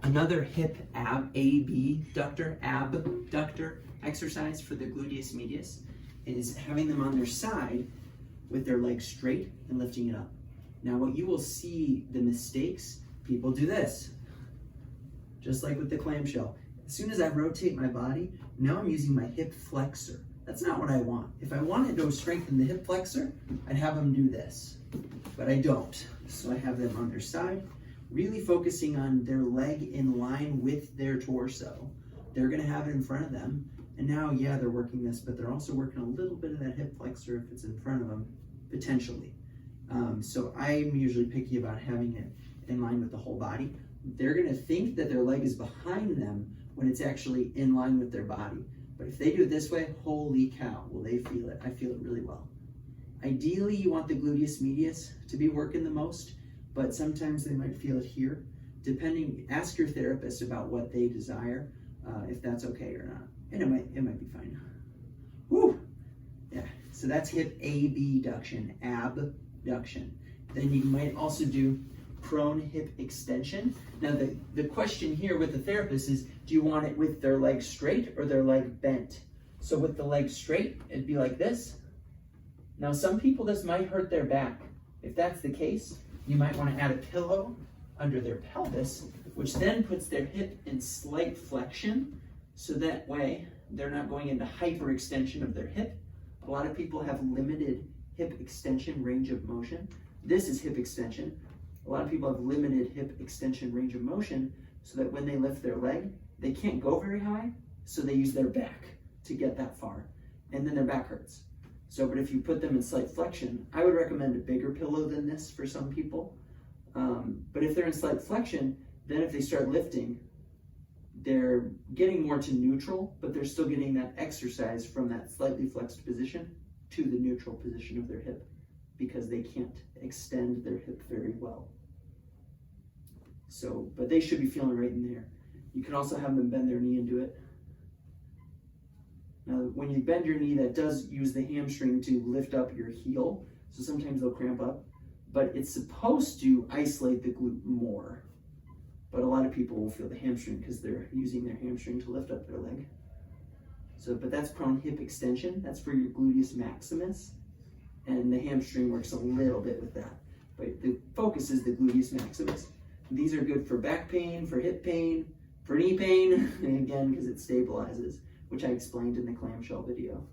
Another hip abductor exercise for the gluteus medius is having them on their side with their legs straight and lifting it up. Now what you will see the mistakes, people do this, just like with the clamshell. As soon as I rotate my body, now I'm using my hip flexor. That's not what I want. If I wanted to strengthen the hip flexor, I'd have them do this, but I don't. So I have them on their side, really focusing on their leg in line with their torso. They're gonna have it in front of them. And now, yeah, they're working this, but they're also working a little bit of that hip flexor if it's in front of them, potentially. So I'm usually picky about having it in line with the whole body. They're gonna think that their leg is behind them when it's actually in line with their body. But if they do it this way, holy cow, will they feel it? I feel it really well. Ideally, you want the gluteus medius to be working the most, but sometimes they might feel it here. Depending, ask your therapist about what they desire, if that's okay or not. And it might be fine. Woo! Yeah, so that's hip abduction. Then you might also do prone hip extension. Now the question here with the therapist is, do you want it with their leg straight or their leg bent? So with the leg straight, it'd be like this. Now some people, this might hurt their back. If that's the case, you might want to add a pillow under their pelvis, which then puts their hip in slight flexion, so that way they're not going into hyperextension of their hip. A lot of people have limited hip extension range of motion. This is hip extension. A lot of people have limited hip extension range of motion, so that when they lift their leg, they can't go very high, so they use their back to get that far, and then their back hurts. So, but if you put them in slight flexion, I would recommend a bigger pillow than this for some people. But if they're in slight flexion, then if they start lifting, they're getting more to neutral, but they're still getting that exercise from that slightly flexed position to the neutral position of their hip, because they can't extend their hip very well. So, but they should be feeling right in there. You can also have them bend their knee and do it. Now, when you bend your knee, that does use the hamstring to lift up your heel. So sometimes they'll cramp up, but it's supposed to isolate the glute more. But a lot of people will feel the hamstring because they're using their hamstring to lift up their leg. So, but that's prone hip extension. That's for your gluteus maximus. And the hamstring works a little bit with that. But the focus is the gluteus maximus. These are good for back pain, for hip pain, for knee pain, and again, because it stabilizes, which I explained in the clamshell video.